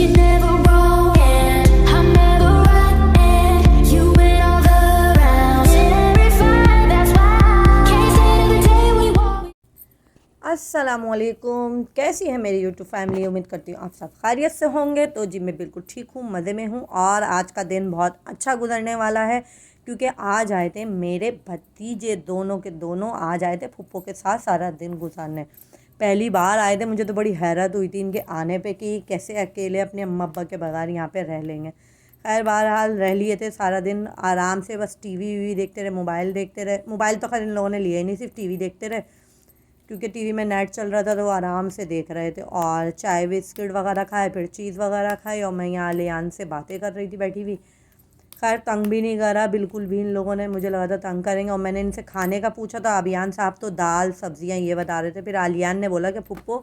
you're never wrong and I'm never right and you win all the rounds. Terrified, that's why can't stand the day we walk. अस्सलामुअलैकुम, कैसी है मेरी YouTube family. उम्मीद करती हूँ आप सब खैरियत से होंगे। तो जी मैं बिल्कुल ठीक हूँ, मज़े में हूँ और आज का दिन बहुत अच्छा गुजरने वाला है क्योंकि आज आए थे मेरे भतीजे, दोनों के दोनों आज आए थे फूफो के साथ सारा दिन गुजारने। पहली बार आए थे, मुझे तो बड़ी हैरत हुई थी इनके आने पे कि कैसे अकेले अपने अम्मा अब्बा के बगैर यहाँ पे रह लेंगे। खैर बहरहाल रह लिए थे सारा दिन आराम से, बस टीवी वीवी देखते रहे, मोबाइल देखते रहे। मोबाइल तो खैर इन लोगों ने लिया ही नहीं, सिर्फ टीवी देखते रहे क्योंकि टीवी में नेट चल रहा था तो वो आराम से देख रहे थे। और चाय बिस्किट वगैरह खाए, फिर चीज़ वगैरह खाई और मैं यहाँ लियान से बातें कर रही थी बैठी हुई। खैर तंग भी नहीं करा बिल्कुल भी इन लोगों ने, मुझे लगा था तंग करेंगे। और मैंने इनसे खाने का पूछा तो अबियान साहब तो दाल सब्जियां ये बता रहे थे। फिर आलियान ने बोला कि फुप्पो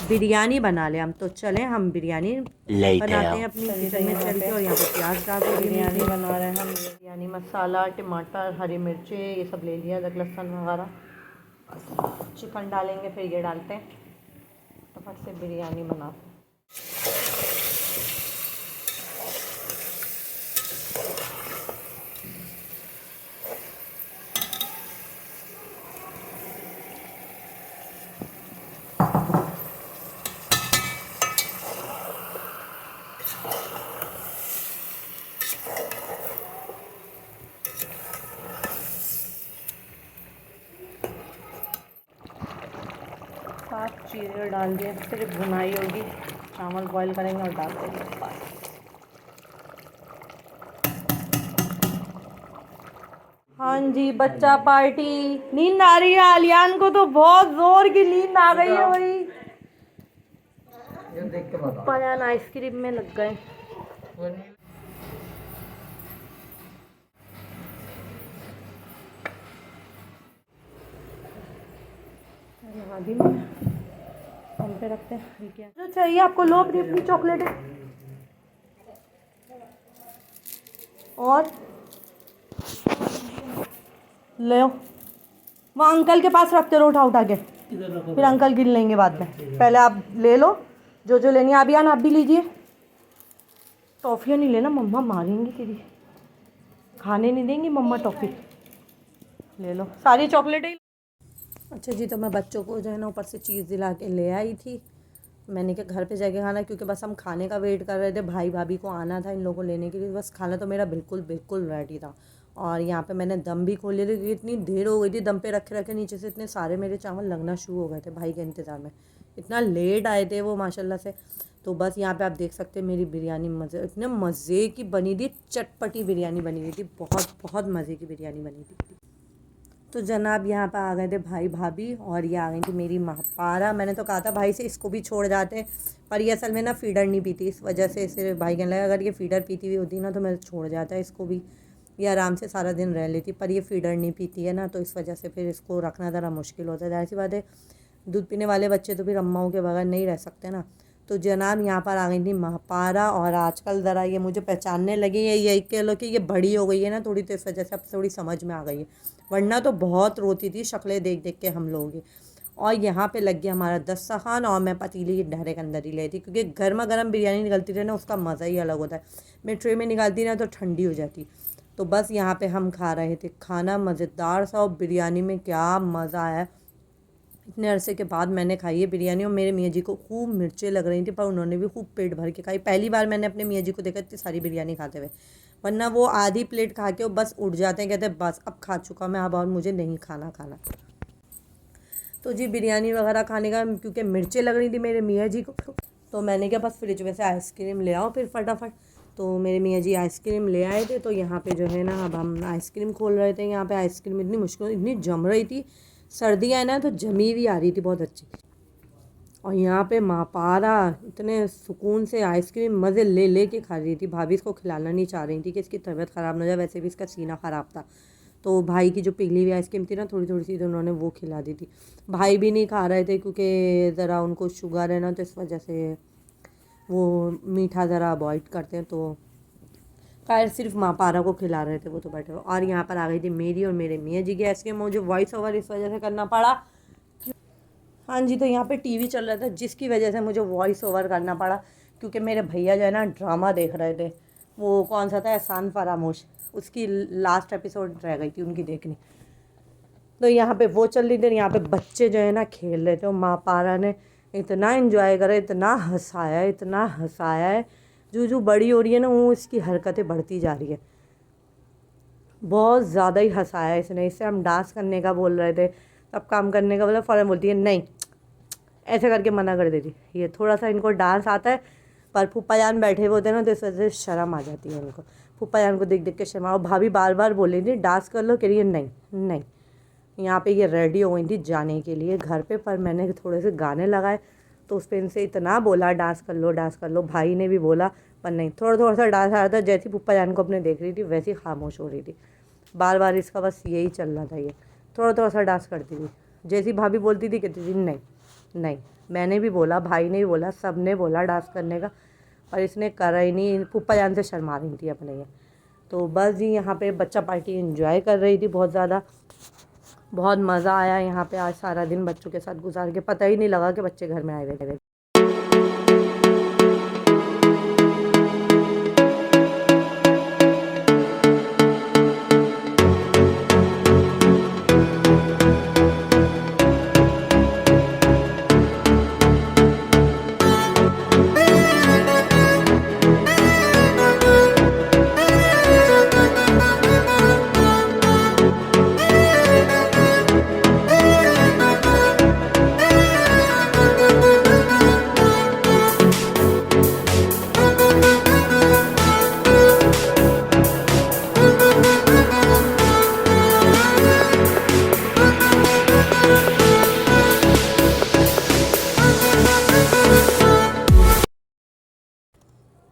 बिरयानी बना ले हम, तो चलें हम बिरयानी बनाते हैं अपनी किचन में चल के। और यहाँ पर प्याज डाल के बिरयानी बना रहे हैं हम। बिरयानी मसाला, टमाटर, हरी मिर्ची ये सब ले लिया, अदरक लहसुन वगैरह। चिकन डालेंगे फिर ये डालते हैं तो फट से बिरयानी बनाते हैं। साफ चीज़ें डाल दिए, फिर भुनाई होगी, चावल बॉईल करेंगे और डाल देंगे बस। हाँ जी, बच्चा पार्टी। नींद आ रही है आलियान को, तो बहुत जोर की नींद आ गई है वही। पयान आइसक्रीम में लग गए। लगा दी मैंने, हम पे रखते हैं। जो चाहिए आपको लो, अपनी अपनी चॉकलेट और ले वो अंकल के पास रखते रहो उठा के, फिर अंकल गिन लेंगे बाद में। पहले आप ले लो जो जो लेनी है। अभी आना, आप भी लीजिए। टॉफ़ियाँ नहीं लेना, मम्मा मारेंगी तेरी, खाने नहीं देंगी मम्मा टॉफ़ी। ले लो सारी चॉकलेटें। अच्छा जी, तो मैं बच्चों को जो है ना ऊपर से चीज़ दिला के ले आई थी। मैंने क्या घर पे जाके खाना, क्योंकि बस हम खाने का वेट कर रहे थे। भाई भाभी को आना था इन लोगों को लेने के लिए, बस खाना तो मेरा बिल्कुल बिल्कुल रेडी था। और यहाँ पे मैंने दम भी खोल लिए थे क्योंकि इतनी देर हो गई थी दम पे रखे रखे, नीचे से इतने सारे मेरे चावल लगना शुरू हो गए थे भाई के इंतज़ार में। इतना लेट आए थे वो माशाल्लाह से। तो बस यहाँ पे आप देख सकते हैं मेरी बिरयानी मज़े, इतने मज़े की बनी थी, चटपटी बिरयानी बनी हुई थी, बहुत बहुत मज़े की बिरयानी बनी थी। तो जनाब यहाँ पर आ गए थे भाई भाभी और ये आ गई थी मेरी माँ पारा। मैंने तो कहा था भाई से इसको भी छोड़ जाते, पर ये असल में ना फ़ीडर नहीं पीती, इस वजह से सिर्फ भाई कहने लगा अगर ये फ़ीडर पीती हुई होती ना तो मैं छोड़ जाता इसको भी, ये आराम से सारा दिन रह लेती। पर ये फ़ीडर नहीं पीती है ना, तो इस वजह से फिर इसको रखना ज़रा मुश्किल होता है। जाहिर सी बात है, दूध पीने वाले बच्चे तो फिर अम्माओं के बगैर नहीं रह सकते ना। तो जनाब यहाँ पर आ गई थी महापारा और आजकल ज़रा ये मुझे पहचानने लगी है। यही कह लो कि ये बड़ी हो गई है ना थोड़ी, तो इस वजह से अब थोड़ी समझ में आ गई है, वरना तो बहुत रोती थी शक्लें देख देख के हम लोगों की। और यहाँ पे लग गया हमारा दस्तरखान और मैं पतीली की डायरेक्ट अंदर ही ले थी क्योंकि गर्मा गर्म बिरयानी निकलती रहे ना उसका मज़ा ही अलग होता है। मैं ट्रे में निकालती ना तो ठंडी हो जाती। तो बस यहाँ पे हम खा रहे थे खाना, मज़ेदार सा। और बिरयानी में क्या मज़ा आया, इतने अरसे के बाद मैंने खाई है बिरयानी। और मेरे मियाँ जी को खूब मिर्चें लग रही थी, पर उन्होंने भी खूब पेट भर के खाई। पहली बार मैंने अपने मियाँ जी को देखा इतनी सारी बिरयानी खाते हुए, वरना वो आधी प्लेट खा के वो बस उठ जाते हैं, कहते हैं बस अब खा चुका मैं, अब और मुझे नहीं खाना। तो जी बिरयानी वगैरह खाने का, क्योंकि मिर्चें लग रही थी मेरे मियाँ जी को, तो मैंने क्या बस फ्रिज में से आइसक्रीम ले आओ फिर फटाफट। तो मेरे मियाँ जी आइसक्रीम ले आए थे, तो यहाँ पे जो है ना अब हम आइसक्रीम खोल रहे थे। यहाँ पे आइसक्रीम इतनी मुश्किल, इतनी जम रही थी, सर्दियाँ है ना तो जमी हुई आ रही थी बहुत अच्छी। और यहाँ पे मापारा इतने सुकून से आइसक्रीम मज़े ले ले के खा रही थी। भाभी इसको खिलाना नहीं चाह रही थी कि इसकी तबीयत ख़राब ना हो जाए, वैसे भी इसका सीना ख़राब था। तो भाई की जो पिघली हुई आइसक्रीम थी ना थोड़ी थोड़ी सी, तो उन्होंने वो खिला दी थी। भाई भी नहीं खा रहे थे क्योंकि ज़रा उनको शुगर है ना, तो इस वजह से वो मीठा ज़रा अवॉइड करते हैं। तो खैर सिर्फ माँ पारा को खिला रहे थे वो तो बैठे हुए। और यहाँ पर आ गई थी मेरी और मेरे मियाँ जी की आइसक्रीम। मुझे वॉइस ओवर इस वजह से करना पड़ा, हाँ जी, तो यहाँ पे टीवी चल रहा था जिसकी वजह से मुझे वॉइस ओवर करना पड़ा क्योंकि मेरे भैया जो है ना ड्रामा देख रहे थे, वो कौन सा था, एहसान फरामोश, उसकी लास्ट एपिसोड रह गई थी उनकी देखनी। तो यहाँ पे वो चल रही थी, यहाँ पे बच्चे जो है ना खेल रहे थे, और माँ पारा ने इतना एंजॉय करा, इतना हंसाया है। जो बड़ी हो रही है ना, वो इसकी हरकतें बढ़ती जा रही है, बहुत ज़्यादा ही हंसाया इसने। इससे हम डांस करने का बोल रहे थे, सब काम करने का बोला, फ़ौरन बोलती है नहीं, ऐसे करके मना कर देती। ये थोड़ा सा इनको डांस आता है, पर फूफा जान बैठे हुए होते हैं ना, तो इस वजह से शर्म आ जाती है उनको। फूफा जान को देख देख के शर्म, और भाभी बार बार बोल रही थी डांस कर लो, कह रही है नहीं नहीं। यहाँ पे ये रेडी हो गई थी जाने के लिए घर पे, पर मैंने थोड़े से गाने लगाए तो उस पर इनसे इतना बोला डांस कर लो डांस कर लो, भाई ने भी बोला, पर नहीं, थोड़ा थोड़ा सा डांस आ रहा था। जैसी फूफा जान को अपने देख रही थी वैसी खामोश हो रही थी, बार बार इसका बस यही चल रहा था, ये थोड़ा थोड़ा सा डांस करती थी। जैसी भाभी बोलती थी कहती थी नहीं नहीं। मैंने भी बोला, भाई ने भी बोला, सब ने बोला डांस करने का, पर इसने करा ही नहीं। फूफा जान से शर्मा रही थी अपने ये। तो बस जी यहाँ पे बच्चा पार्टी एंजॉय कर रही थी बहुत ज़्यादा, बहुत मज़ा आया यहाँ पे। आज सारा दिन बच्चों के साथ गुजार के पता ही नहीं लगा कि बच्चे घर में आए हुए थे।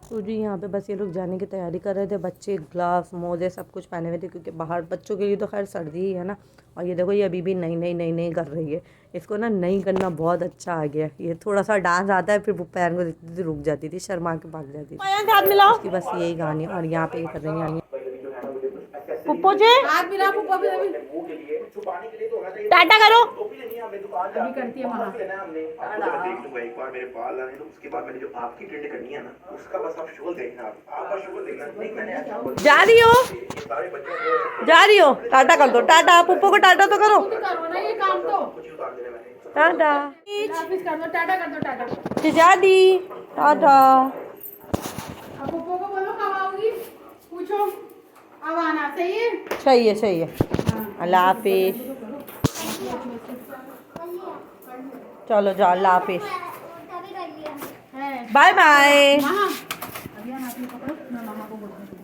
तो जी यहाँ पे बस ये लोग जाने की तैयारी कर रहे थे, बच्चे ग्लव्स मोजे सब कुछ पहने हुए थे, क्योंकि बाहर बच्चों के लिए तो खैर सर्दी ही है ना। और ये देखो, ये अभी भी नहीं कर रही है। इसको ना नहीं करना बहुत अच्छा आ गया। ये थोड़ा सा डांस आता है, फिर पैर को देखती थी रुक जाती थी, शर्मा के भाग जाती थी। उसकी बस यही कहानी। और यहाँ पे ये कर रही है पुप्पो जी, टाटा करो। अभी करती है मना। देख लूंगा एक बार मेरे बाल आने दो, उसके बाद मैंने जो आपकी ट्रेंड करनी है ना, उसका बस आप शोल देखना, आप बस शोल देखना। नहीं मैंने जा रही हो, ये सारे बच्चे जा रही हो, टाटा कर दो, टाटा। पुप्पो को टाटा तो करो, करो ना ये काम तो। कुछ उतार देना मैंने। टाटा। ऑफिस कर दो, टाटा कर दो, टाटा। जादी, टाटा। अब पप्पो को बोलो कब आओगी, पूछो अब आना। सही है, सही है। अल्लाह हाफिज। चलो जाओ, अल्लाह हाफिज, है बाय बाय। मामा। अभी आना, आप पकड़ो, मैं मामा को बोलती हूँ।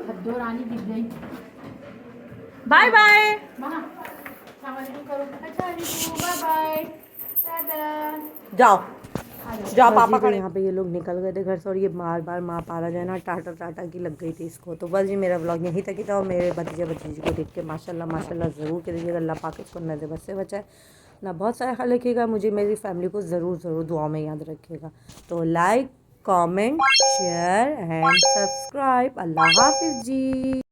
हद्दो रानी दिख गई। Bye bye. मामा सलाम वालेकुम करो। अच्छा बाय बाय, टाटा। जाओ जाओ पापा का। यहाँ पे ये लोग निकल गए थे घर से, और ये बार बार माँ पारा जो है ना टाटा की लग गई थी इसको। तो बस जी मेरा व्लॉग यहीं तक ही था, और मेरे भतीजे को देख के माशाल्लाह ज़रूर करिएगा। अल्लाह पाक इसको नज़र बद से बचाए ना, बहुत सारा ख्याल रखिएगा, मुझे मेरी फैमिली को ज़रूर दुआ में याद रखिएगा। तो like comment share and subscribe. अल्लाह हाफिज़ जी।